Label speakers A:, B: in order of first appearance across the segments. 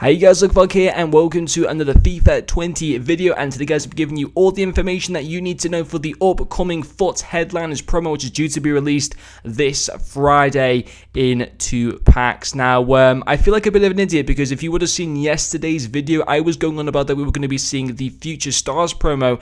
A: Hey guys, Luke here and welcome to another FIFA 20 video, and today guys, I'm giving you all the information that you need to know for the upcoming FUT Headliners promo, which is due to be released this Friday in 2 packs. Now, I feel like a bit of an idiot because if you would have seen yesterday's video, I was going on about that we were going to be seeing the Future Stars promo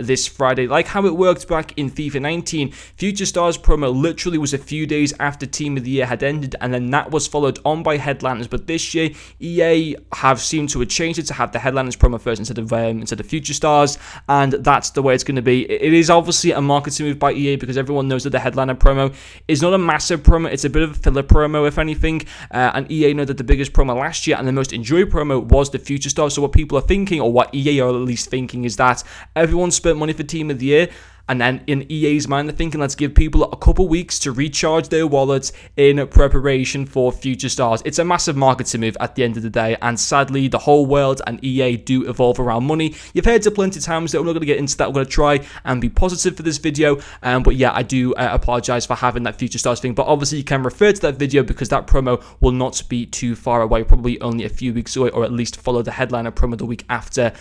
A: this Friday. Like how it worked back in FIFA 19, Future Stars promo literally was a few days after Team of the Year had ended, and then that was followed on by Headliners. But this year, EA have seemed to have changed it to have the Headliners promo first instead of Future Stars, and that's the way it's going to be. It is obviously a marketing move by EA because everyone knows that the Headliner promo is not a massive promo, it's a bit of a filler promo if anything, and EA know that the biggest promo last year and the most enjoyed promo was the Future Stars. So what people are thinking, or what EA are at least thinking, is that everyone spent money for Team of the Year, and then in EA's mind, they're thinking, let's give people a couple weeks to recharge their wallets in preparation for Future Stars. It's a massive marketing move at the end of the day, and sadly, the whole world and EA do evolve around money. You've heard it plenty of times that we're not going to get into that. We're going to try and be positive for this video, but yeah, I do apologize for having that Future Stars thing, but obviously you can refer to that video because that promo will not be too far away, probably only a few weeks away, or at least follow the Headliner promo the week after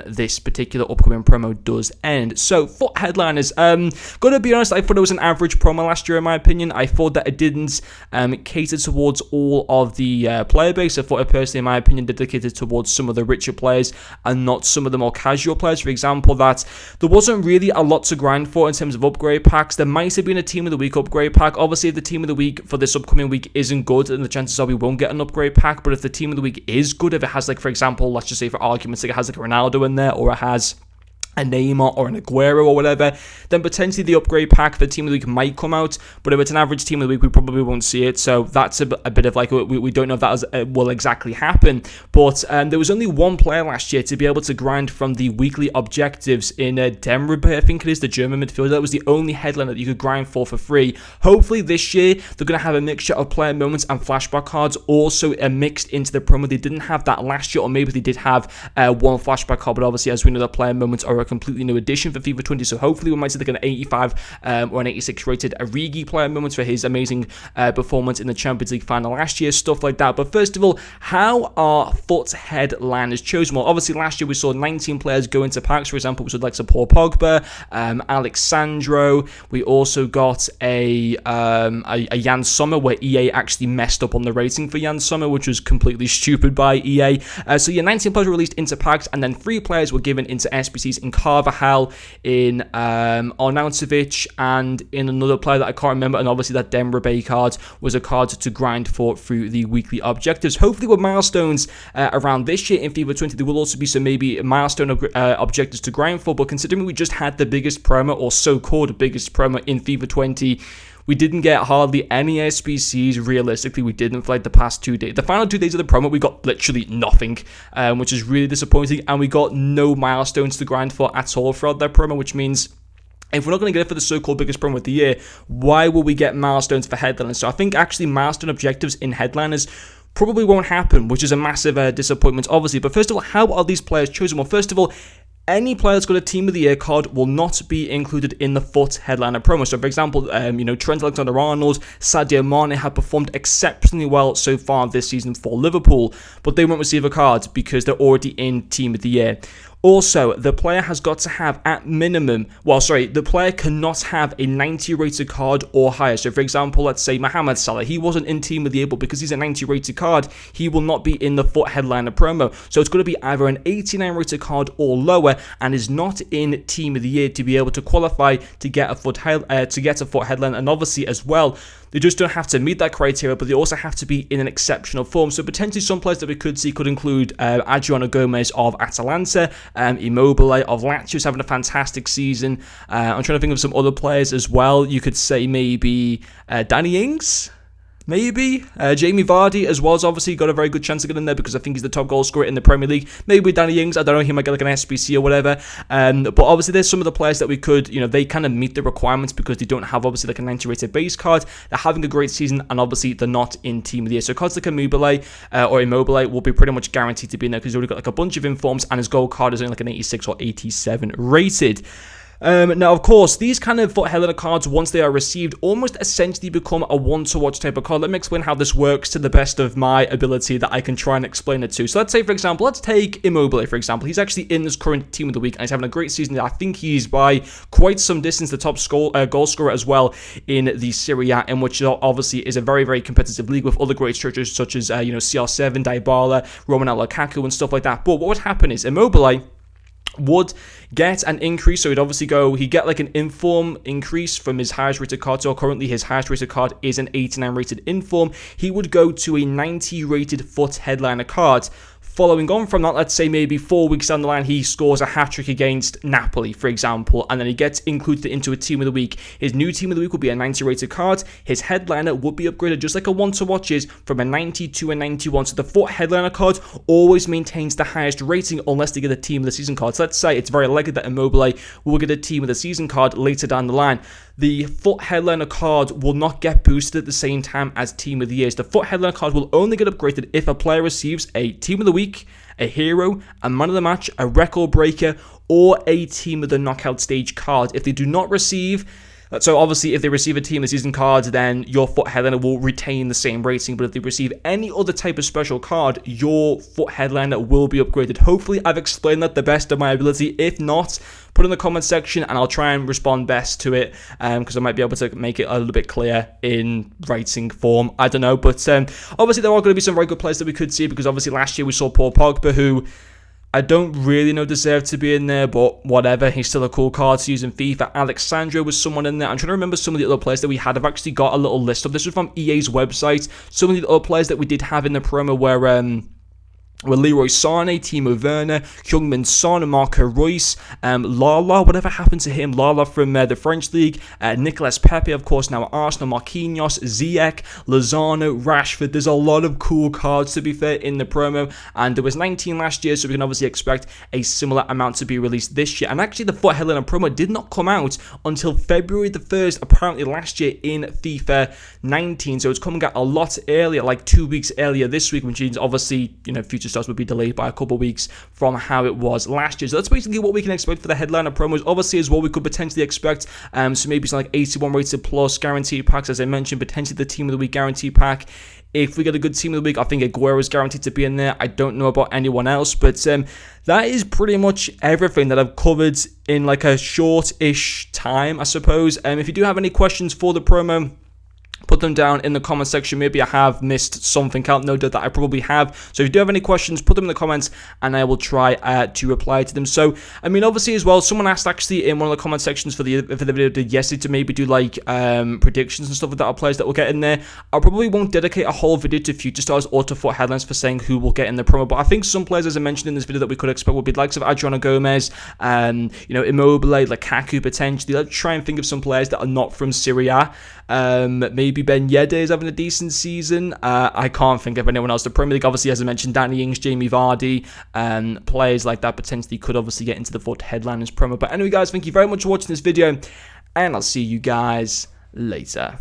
A: this particular upcoming promo does end. So, for Headliners, gonna be honest, I thought it was an average promo last year in my opinion. I thought that it didn't cater towards all of the player base. I thought it personally, in my opinion, dedicated towards some of the richer players and not some of the more casual players. For example, that there wasn't really a lot to grind for in terms of upgrade packs. There might have been a Team of the Week upgrade pack. Obviously, if the Team of the Week for this upcoming week isn't good, then the chances are we won't get an upgrade pack. But if the Team of the Week is good, if it has, like, for example, let's just say for argument's sake, it has like a Ronaldo in there, or it has a Neymar or an Aguero or whatever, then potentially the upgrade pack for Team of the Week might come out. But if it's an average Team of the Week, we probably won't see it. So that's a bit of like, we don't know if that will exactly happen. But there was only one player last year to be able to grind from the weekly objectives in Demre, I think it is, the German midfielder. That was the only headliner that you could grind for free. Hopefully this year, they're going to have a mixture of player moments and flashback cards also mixed into the promo. They didn't have that last year, or maybe they did have one flashback card, but obviously, as we know, the player moments are a completely new addition for FIFA 20, so hopefully we might see like an 85 or an 86 rated Origi player moments for his amazing performance in the Champions League final last year, stuff like that. But first of all, how are FUT Headliners chosen? Well, obviously last year we saw 19 players go into packs. For example, we saw like Paul Pogba, Alex Sandro. We also got a Jan Sommer, where EA actually messed up on the rating for Jan Sommer, which was completely stupid by EA. So yeah, 19 players were released into packs, and then 3 players were given into SBCs in Carvajal, in Arnautovic, and in another player that I can't remember. And obviously that Demre card was a card to grind for through the weekly objectives. Hopefully with milestones around this year in FIFA 20, there will also be some maybe milestone objectives to grind for. But considering we just had the biggest promo, or so-called biggest promo in FIFA 20, we didn't get hardly any SBCs. Realistically, we didn't for like the past 2 days. The final 2 days of the promo, we got literally nothing, which is really disappointing. And we got no milestones to grind for at all throughout that promo, which means if we're not going to get it for the so-called biggest promo of the year, why will we get milestones for Headliners? So I think actually milestone objectives in Headliners probably won't happen, which is a massive disappointment, obviously. But first of all, how are these players chosen? Well, first of all, any player that's got a Team of the Year card will not be included in the FUT Headliner promo. So, for example, Trent Alexander-Arnold, Sadio Mane have performed exceptionally well so far this season for Liverpool, but they won't receive a card because they're already in Team of the Year. Also, the player has got to have at minimum, the player cannot have a 90 rated card or higher. So, for example, let's say Mohamed Salah, he wasn't in Team of the Year, but because he's a 90 rated card, he will not be in the FUT Headliner promo. So, it's going to be either an 89 rated card or lower, and is not in Team of the Year to be able to qualify to get a FUT Headliner. And obviously, as well, they just don't have to meet that criteria, but they also have to be in an exceptional form. So potentially some players that we could see could include Adriano Gomez of Atalanta, Immobile of Lazio, who's having a fantastic season. I'm trying to think of some other players as well. You could say maybe Danny Ings. Maybe Jamie Vardy as well has obviously got a very good chance to get in there because I think he's the top goal scorer in the Premier League. Maybe Danny Ings, I don't know, he might get like an SBC or whatever. But obviously there's some of the players that we could, they kind of meet the requirements because they don't have obviously like a 90 rated base card. They're having a great season, and obviously they're not in Team of the Year. So cards like Immobile will be pretty much guaranteed to be in there because he's already got like a bunch of informs, and his gold card is only like an 86 or 87 rated. Now, of course, these kind of FUT headliner cards, once they are received, almost essentially become a one-to-watch type of card. Let me explain how this works to the best of my ability that I can try and explain it to. So let's say, for example, let's take Immobile, for example. He's actually in this current team of the week, and he's having a great season. I think he's by quite some distance the top goal scorer as well in the Serie A, in which obviously is a very, very competitive league with other great structures such as, CR7, Dybala, Romelu Lukaku, and stuff like that. But what would happen is Immobile would get an increase, so he'd get like an inform increase from his highest rated card. So currently his highest rated card is an 89 rated inform. He would go to a 90 rated FUT headliner card. Following on from that, let's say maybe 4 weeks down the line, he scores a hat-trick against Napoli, for example, and then he gets included into a team of the week. His new team of the week will be a 90 rated card. His headliner would be upgraded just like a one-to-watch is from a 90 to a 91. So the FUT headliner card always maintains the highest rating unless they get a team of the season card. So let's say it's very likely that Immobile will get a team of the season card later down the line. The FUT headliner card will not get boosted at the same time as team of the years. The FUT headliner card will only get upgraded if a player receives a team of the week, a hero, a man of the match, a record breaker, or a team of the knockout stage card. If they do not receive, so obviously if they receive a team of the season card, then your FUT headliner will retain the same rating. But if they receive any other type of special card, your FUT headliner will be upgraded. Hopefully I've explained that the best of my ability. If not, put it in the comment section and I'll try and respond best to it, because I might be able to make it a little bit clear in writing form. I don't know, but obviously there are going to be some very good players that we could see, because obviously last year we saw Paul Pogba, who I don't really know deserve to be in there, but whatever. He's still a cool card to use in FIFA. Alexandro was someone in there. I'm trying to remember some of the other players that we had. I've actually got a little list of this. Was from EA's website. Some of the other players that we did have in the promo were Leroy Sané, Timo Werner, Heung-min Son, Marco Reus, Lala, whatever happened to him, Lala from the French League, Nicolas Pepe, of course, now at Arsenal, Marquinhos, Ziyech, Lozano, Rashford. There's a lot of cool cards, to be fair, in the promo, and there was 19 last year, so we can obviously expect a similar amount to be released this year. And actually, the FUT headliner promo did not come out until February the 1st, apparently last year in FIFA 19, so it's coming out a lot earlier, like 2 weeks earlier this week, which means obviously, future stars would be delayed by a couple of weeks from how it was last year. So that's basically what we can expect for the headliner promos. Obviously as well, we could potentially expect so maybe something like 81 rated plus guaranteed packs, as I mentioned, potentially the team of the week guarantee pack. If we get a good team of the week, I think Aguero is guaranteed to be in there. I don't know about anyone else, but that is pretty much everything that I've covered in like a short-ish time, I suppose. If you do have any questions for the promo, put them down in the comment section. Maybe I have missed something out. No doubt that I probably have. So if you do have any questions, put them in the comments and I will try to reply to them. So, I mean, obviously as well, someone asked actually in one of the comment sections for the video I did yesterday to maybe do like predictions and stuff like that of players that will get in there. I probably won't dedicate a whole video to future stars or to FUT headlines for saying who will get in the promo. But I think some players, as I mentioned in this video, that we could expect would be the likes of Adriano Gomez, Immobile, Lukaku potentially. Let's try and think of some players that are not from Serie A. Maybe Ben Yedder is having a decent season. I can't think of anyone else. The Premier League, obviously, as I mentioned, Danny Ings, Jamie Vardy, players like that potentially could obviously get into the FUT headliners promo. But anyway, guys, thank you very much for watching this video, and I'll see you guys later.